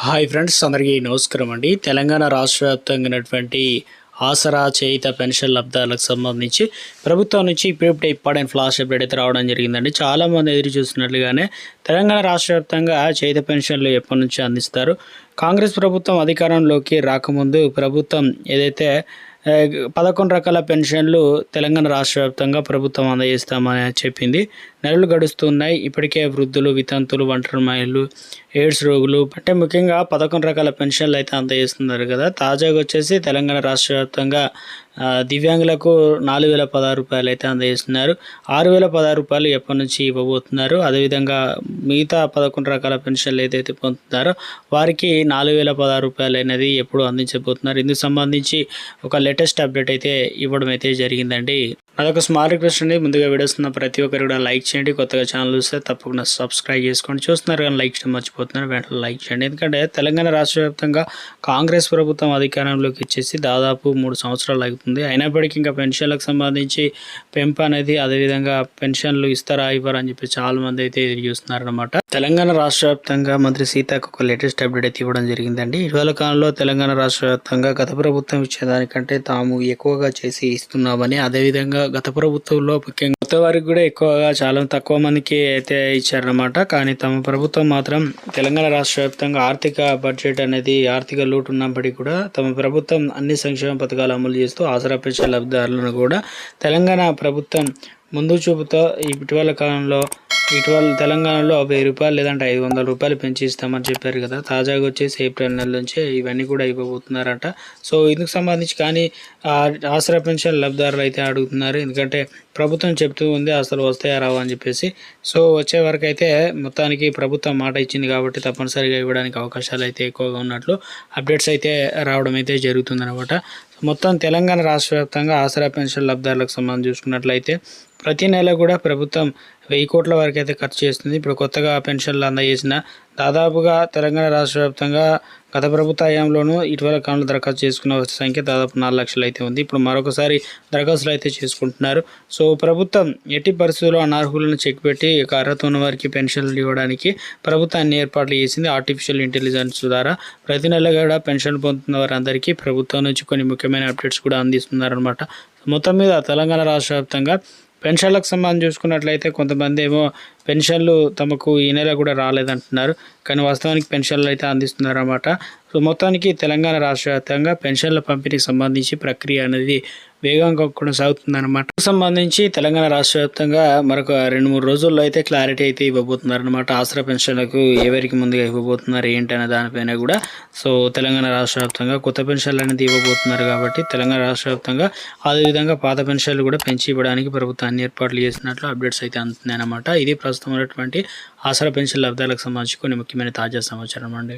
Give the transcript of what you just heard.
Hi friends, అందరికీ నమస్కారం అండి. తెలంగాణ రాష్ట్ర వ్యాప్తంగా ఉన్నటువంటి ఆసరా చేయిత పెన్షన్ లబ్ధాలకు సంబంధించి ప్రభుత్వం నుంచి ఇప్పుడే ఇంపార్టెంట్ ఫ్లాష్ అప్డేట్ అయితే రావడం జరిగిందండి. చాలామంది ఎదురు చూస్తున్నట్లుగానే తెలంగాణ రాష్ట్ర వ్యాప్తంగా చేయిత పెన్షన్లు ఎప్పటి నుంచి అందిస్తారు? కాంగ్రెస్ ప్రభుత్వం అధికారంలోకి రాకముందు ప్రభుత్వం ఏదైతే 11 రకాల పెన్షన్లు తెలంగాణ రాష్ట్ర వ్యాప్తంగా ప్రభుత్వం అందజేస్తామని చెప్పింది. నెలలు గడుస్తున్నాయి. ఇప్పటికే వృద్ధులు, వితంతులు, ఒంటరి మహిళలు, ఎయిడ్స్ రోగులు అంటే ముఖ్యంగా 11 రకాల పెన్షన్లు అయితే అందజేస్తున్నారు కదా. తాజాగా వచ్చేసి తెలంగాణ రాష్ట్ర వ్యాప్తంగా దివ్యాంగులకు 4016 రూపాయలు అయితే అందజేస్తున్నారు. 6016 రూపాయలు ఎప్పటి నుంచి ఇవ్వబోతున్నారు. అదేవిధంగా మిగతా 11 రకాల పెన్షన్లు ఏదైతే పొందుతున్నారో వారికి 4016 రూపాయలు అనేది ఎప్పుడు అందించబోతున్నారు. ఇందుకు సంబంధించి ఒక లేటెస్ట్ అప్డేట్ అయితే ఇవ్వడం అయితే జరిగిందండి. అదొక స్మాల్ రిక్వెస్ట్ అండి. ముందుగా వీడియోస్ ఉన్న ప్రతి ఒక్కరు కూడా లైక్ చేయండి. కొత్తగా ఛానల్ చూస్తే తప్పకుండా సబ్స్క్రైబ్ చేసుకోండి. చూస్తున్నారు కానీ లైక్ చేయడం మర్చిపోతున్నారు, వెంటనే లైక్ చేయండి. ఎందుకంటే తెలంగాణ రాష్ట్ర వ్యాప్తంగా కాంగ్రెస్ ప్రభుత్వం అధికారంలోకి వచ్చేసి దాదాపు 3 సంవత్సరాలు అవుతుంది. అయినప్పటికీ ఇంకా పెన్షన్లకు సంబంధించి పెంపు అనేది, అదేవిధంగా పెన్షన్లు ఇస్తారా ఇవ్వరా అని చెప్పి చాలా మంది అయితే ఎదురు చూస్తున్నారనమాట. తెలంగాణ రాష్ట్ర వ్యాప్తంగా మంత్రి సీతకు ఒక లేటెస్ట్ అప్డేట్ అయితే ఇవ్వడం జరిగిందండి. ఇటీవల కాలంలో తెలంగాణ రాష్ట్ర వ్యాప్తంగా గత ప్రభుత్వం ఇచ్చేదానికంటే తాము ఎక్కువగా చేసి ఇస్తున్నామని, అదేవిధంగా గత ప్రభుత్వంలో ముఖ్యంగా కొత్త వారికి కూడా ఎక్కువగా చాలా తక్కువ మందికి అయితే ఇచ్చారనమాట. కానీ తమ ప్రభుత్వం మాత్రం తెలంగాణ రాష్ట్ర వ్యాప్తంగా ఆర్థిక బడ్జెట్ అనేది ఆర్థిక లోటు ఉన్నప్పటికీ కూడా తమ ప్రభుత్వం అన్ని సంక్షేమ పథకాలు అమలు చేస్తూ ఆసరా పెన్షన్ లబ్ధిదారులను కూడా తెలంగాణ ప్రభుత్వం ముందు చూపుతో ఇటీవల తెలంగాణలో 1000 రూపాయలు లేదంటే 500 రూపాయలు పెంచి ఇస్తామని చెప్పారు కదా. తాజాగా వచ్చేసి ఏప్రిల్ నెల నుంచే ఇవన్నీ కూడా ఇవ్వబోతున్నారట. సో ఇందుకు సంబంధించి కానీ ఆసరా పెన్షన్ లబ్ధిదారులు అయితే అడుగుతున్నారు. ఎందుకంటే ప్రభుత్వం చెప్తూ ఉంది అసలు వస్తాయా రావా అని చెప్పేసి. సో వచ్చే వరకు అయితే మొత్తానికి ప్రభుత్వం మాట ఇచ్చింది కాబట్టి తప్పనిసరిగా ఇవ్వడానికి అవకాశాలు అయితే ఎక్కువగా ఉన్నట్లు అప్డేట్స్ అయితే రావడం అయితే జరుగుతుందన్నమాట. మొత్తం తెలంగాణ రాష్ట్ర వ్యాప్తంగా ఆసరా పెన్షన్ లబ్ధిదారులకు సంబంధించి చూసుకున్నట్లయితే ప్రతి నెల కూడా ప్రభుత్వం 1000 కోట్ల వరకు అయితే ఖర్చు చేస్తుంది. ఇప్పుడు కొత్తగా పెన్షన్లు అందజేసిన దాదాపుగా తెలంగాణ రాష్ట్ర వ్యాప్తంగా గత ప్రభుత్వ హయాంలోనూ ఇటీవల కాలంలో దరఖాస్తు చేసుకున్న సంఖ్య దాదాపు 4 లక్షలు అయితే ఉంది. ఇప్పుడు మరొకసారి దరఖాస్తులు అయితే చేసుకుంటున్నారు. సో ప్రభుత్వం ఎట్టి పరిస్థితుల్లో అనర్హులను చెక్ పెట్టి అర్హత ఉన్న వారికి పెన్షన్లు ఇవ్వడానికి ప్రభుత్వం అన్ని ఏర్పాట్లు చేసింది. ఆర్టిఫిషియల్ ఇంటెలిజెన్స్ ద్వారా ప్రతి నెల కూడా పెన్షన్ పొందుతున్న వారందరికీ ప్రభుత్వం నుంచి కొన్ని ముఖ్యమైన అప్డేట్స్ కూడా అందిస్తున్నారనమాట. మొత్తం మీద తెలంగాణ రాష్ట్ర వ్యాప్తంగా పెన్షన్లకు సంబంధించి చూసుకున్నట్లయితే కొంతమంది ఏమో పెన్షన్లు తమకు ఈ నెల కూడా రాలేదంటున్నారు. కానీ వాస్తవానికి పెన్షన్లు అయితే అందిస్తున్నారన్నమాట. సో మొత్తానికి తెలంగాణ రాష్ట్ర వ్యాప్తంగా పెన్షన్ల పంపిణీకి సంబంధించి ప్రక్రియ అనేది వేగంగా కొనసాగుతుందన్నమాట. సంబంధించి తెలంగాణ రాష్ట్ర వ్యాప్తంగా మరొక 2-3 రోజుల్లో అయితే క్లారిటీ అయితే ఇవ్వబోతున్నారనమాట. ఆసరా పెన్షన్లకు ఎవరికి ముందుగా ఇవ్వబోతున్నారు ఏంటి అనే దానిపైన కూడా. సో తెలంగాణ రాష్ట్ర వ్యాప్తంగా కొత్త పెన్షన్లు అనేది ఇవ్వబోతున్నారు కాబట్టి తెలంగాణ రాష్ట్ర వ్యాప్తంగా అదేవిధంగా పాత పెన్షన్లు కూడా పెంచి ఇవ్వడానికి ప్రభుత్వం అన్ని ఏర్పాట్లు చేసినట్లు అప్డేట్స్ అయితే అందుతున్నాయి అన్నమాట. ఇది ప్రస్తుతం ఉన్నటువంటి ఆసరా పెన్షన్ లబ్ధాలకు సంబంధించి కొన్ని ముఖ్యమైన తాజా సమాచారం అండి.